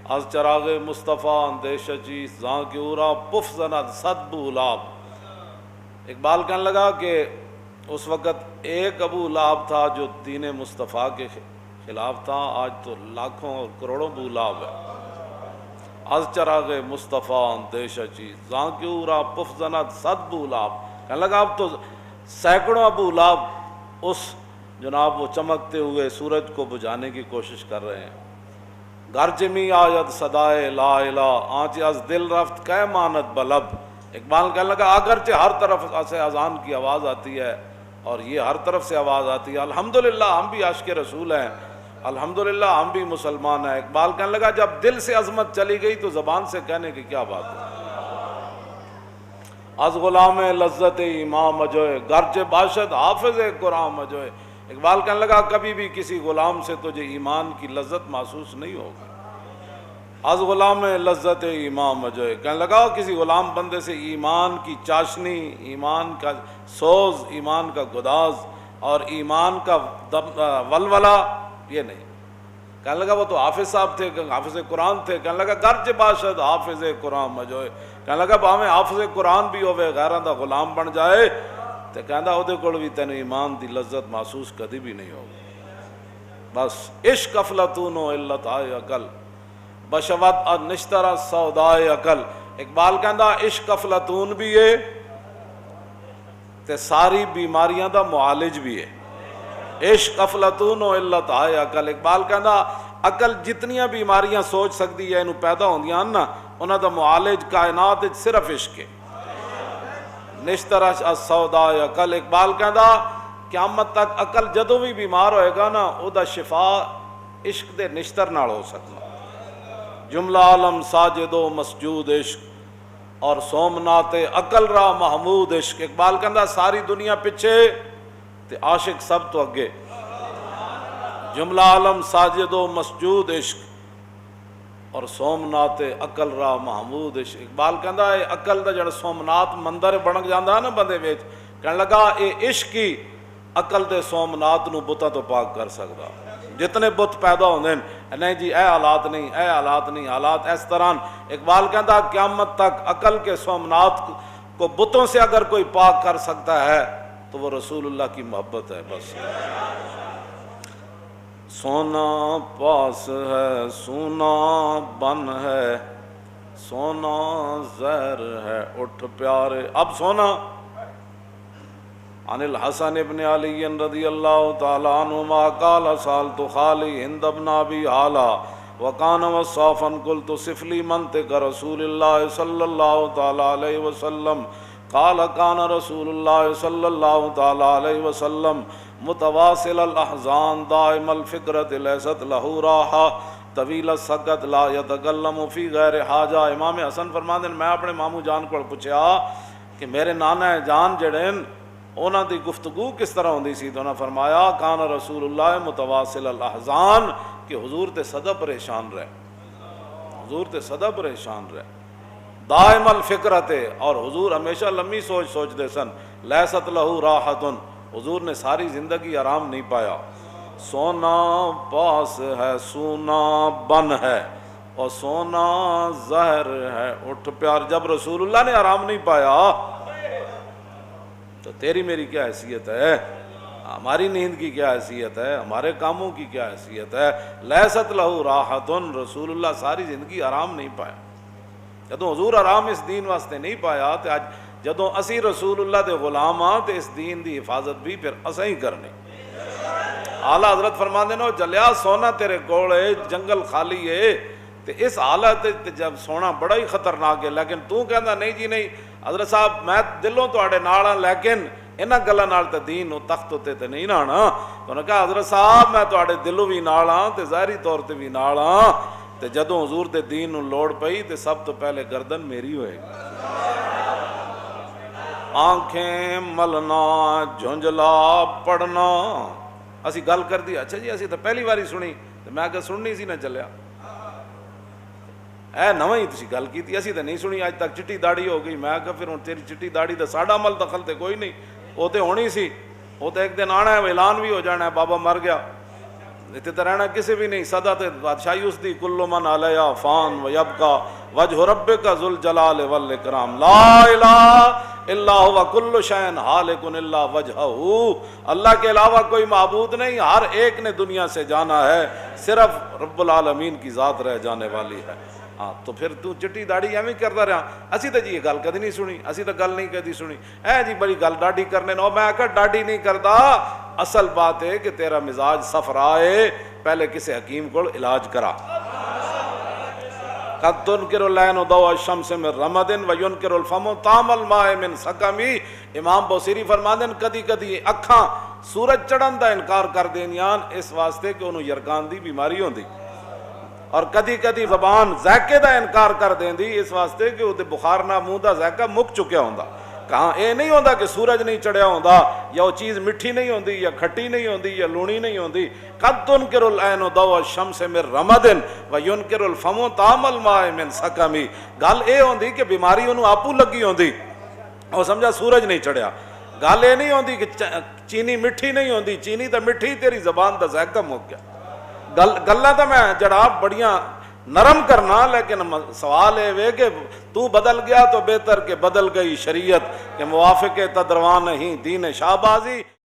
از چراغ مصطفیٰ اندیش چیز زاں کی اورا پف زند صد بولاب۔ اقبال کہنے لگا کہ اس وقت ایک ابو لہب تھا جو دین مصطفیٰ کے خلاف تھا، آج تو لاکھوں اور کروڑوں ابو لہب ہے۔ از چراغ مصطفیٰ اندیش چیز زاں کی اورا پف زند صد بولاب۔ کہنے لگا اب تو سینکڑوں ابو لہب اس جناب وہ چمکتے ہوئے سورج کو بجھانے کی کوشش کر رہے ہیں۔ گرج می آید صدائے لا الہ آنچ از دل رفت کہ ماند بلب۔ اقبال کہنے لگا اگرچہ ہر طرف سے اذان کی آواز آتی ہے اور یہ ہر طرف سے آواز آتی ہے، الحمدللہ ہم بھی عاشق رسول ہیں، الحمدللہ ہم بھی مسلمان ہیں۔ اقبال کہنے لگا جب دل سے عظمت چلی گئی تو زبان سے کہنے کی کیا بات ہے۔ از غلام لذت امام مجوئے گرچہ باشد حافظ قرآن مجوئے۔ اقبال کہنے لگا کبھی بھی کسی غلام سے تجھے ایمان کی لذت محسوس نہیں ہوگی۔ از غلام لذت ایمان مجوئے، کہنے لگا کسی غلام بندے سے ایمان کی چاشنی، ایمان کا سوز، ایمان کا گداز اور ایمان کا ولولہ یہ نہیں۔ کہنے لگا وہ تو حافظ صاحب تھے، حافظ قرآن تھے۔ کہنے لگا گرچہ باشد حافظ قرآن مجوئے، کہنے لگا بھاویں حافظ قرآن بھی ہوئے غیراں دا غلام بن جائے تو کہندا او دے کول بھی تینوں ایمان دی لذت محسوس کدی بھی نہیں ہوگی۔ بس عشق افلاطون و علت آئے عقل بشوت نشترا سودائے عقل۔ اقبال کہندا عشق افلاطون بھی ہے تے ساری بیماریاں دا معالج بھی ہے۔ عشق افلاطون و علت آئے عقل۔ اقبال کہندا عقل جتنیاں بیماریاں سوچ سکتی ہے انہوں پیدا ہوندیاں نا، انہاں دا معالج کائنات صرف عشق ہے۔ نشترا سودائے عقل۔ اقبال کہندا قیامت تک عقل جدوں بھی بیمار ہوئے گا نا او دا شفا عشق دے نشتر نال ہو سکتا۔ جملہ عالم ساجد و مسجود عشق اور سومنات عقل را محمود عشق۔ اقبال کہندا ساری دنیا پیچھے تے عاشق سب تو اگے۔ جملہ عالم ساجد و مسجود عشق اور سومنات عقل را محمود عشق۔ اقبال کہندا اے عقل دا جڑا سومنات مندر بن جاندا نا بندے وچ، کہنے لگا اے عشق ہی عقل دے سومنات نو بتاں تو پاک کر سکدا۔ جتنے بت پیدا ہوندے نہیں جی اے حالات نہیں، اے حالات نہیں، حالات اس طرح۔ اقبال کہندا قیامت تک عقل کے سومنات کو بتوں سے اگر کوئی پاک کر سکتا ہے تو وہ رسول اللہ کی محبت ہے بس۔ سونا پاس ہے سونا بن ہے، سونا زہر ہے اٹھ پیارے۔ اب سونا عن الحسن ابن علی رضی اللہ تعالیٰ عنہما قال سالت خالی ہند ابن ابی حالا وکان وصافا قلت صف لی منطق رسول اللہ صلی اللہ تعالیٰ علیہ وسلم قال کان رسول اللہ صلی اللہ تعالیٰ علیہ وسلم متواصل الاحزان دائم الفکرت لیست لہو راحہ طویل السکت لا یتکلم فی غیر حاجہ۔ امام حسن فرماندے میں اپنے ماموں جان کو پوچھا کہ میرے نانا جان جڑے انہاں دی گفتگو کس طرح ہوندی سی، تو انہاں فرمایا کان رسول اللہ متواصل الاحزان کہ حضور تے سدا پریشان رہے، حضور تے سدا پریشان رہے، دائم الفکرت اور حضور ہمیشہ لمبی سوچ سوچ دے سن، لیست لہو راحت حضور نے ساری زندگی آرام نہیں پایا۔ سونا پاس ہے سونا بن ہے اور سونا زہر ہے اٹھ پیار۔ جب رسول اللہ نے آرام نہیں پایا تو تیری میری کیا حیثیت ہے، ہماری نیند کی کیا حیثیت ہے، ہمارے کاموں کی کیا حیثیت ہے۔ لیست لہو راحت رسول اللہ ساری زندگی آرام نہیں پایا۔ جدوں حضور آرام اس دین واسطے نہیں پایا تو اج جدوں اسی رسول اللہ دے غلام ہاں تے اس دین دی حفاظت بھی پھر اساں ہی کرنی۔ اعلیٰ حضرت فرماندے نو جلیا سونا تیرے کول ہے، جنگل خالی ہے تے اس حالت جب سونا بڑا ہی خطرناک ہے، لیکن تو کہندا نہیں جی نہیں حضرت صاحب میں دلوں تواڈے نال ہاں لیکن انہاں گلاں نال تے دین و تخت تے نہیں رہنا۔ تو انہوں نے کہا حضرت صاحب میں تواڈے دلوں بھی نال ہاں تے ظاہری طور تے بھی نال ہاں، تے جدوں حضور دے دین نو لوڑ پئی تے سب تو پہلے گردن میری ہوئے گی۔ آنکھیں ملنا جھنجلا پڑھنا۔ اسی گل کر دی اچھا جی اسی تو پہلی باری سنی تو میں کہ سننی سی نہ چلیا اے نواں ہی تسی گل کیتی اسی تو نہیں سنی اج تک۔ چٹی داڑھی ہو گئی، میں کہ پھر ہن تیری چٹی داڑھی دا ساڈا عمل دخل تے کوئی نہیں، وہ تے ہونی سی، وہ تے ایک دن آنا ہے اعلان بھی ہو جانا ہے بابا مر گیا۔ اتنے رہنا کسی بھی نہیں، سدا تے بادشاہی اس دی، کل من علیہا فان و یبقا وجہ ربک ذو الجلال والاکرام لا الہ الا ہوا کل شیء ہالک الا وجہہ، اللہ کے علاوہ کوئی معبود نہیں، ہر ایک نے دنیا سے جانا ہے، صرف رب العالمین کی ذات رہ جانے والی ہے۔ ہاں تو پھر تو چٹی داڑھی ایویں کرتا رہا، اسی تو جی یہ گل کدی نہیں سنی، اسی تو گل نہیں کدی سنی، اے جی بڑی گل ڈاڑھی کرنے نو، میں آخر ڈاڑھی نہیں کرتا، اصل بات ہے کہ تیرا مزاج صفرا ہے، پہلے کسی حکیم کو علاج کرا۔ قد تنکر العین ضوء الشمس من رمد وینکر الفم طعم الماء من سقم، امام بوصیری فرماندے ہیں کدی کدی اکھاں سورج چڑھن دا انکار کر دینیان اس واسطے کہ انہوں یرکان دی بیماری ہوندی، اور کدی کدی زبان ذائقے دا انکار کر دیندی اس واسطے کہ وہ بخار نہ منہ دا ذائقہ مک چکیا ہوندا۔ کہاں اے نہیں ہوندا کہ سورج نہیں چڑھیا ہوندا یا وہ چیز میٹھی نہیں ہوندی یا کھٹی نہیں ہوندی یا لونی نہیں ہوندی۔ قد تنکر العین ضوء الشمس من رمد وینکر الفم طعم الماء من سقم، گل اے ہوندی کہ بیماری انہوں آپو لگی ہوندی، وہ سمجھا سورج نہیں چڑھیا۔ گل اے نہیں ہوندی کہ چینی میٹھی نہیں ہوندی، چینی تو میٹھی، تیری زبان دا ذائقہ مک گیا۔ گلاں تو میں جناب بڑیاں نرم کرنا، لیکن سوال ہے کہ تو بدل گیا تو بہتر کہ بدل گئی شریعت، کہ موافق تدروان نہیں دین شاہبازی۔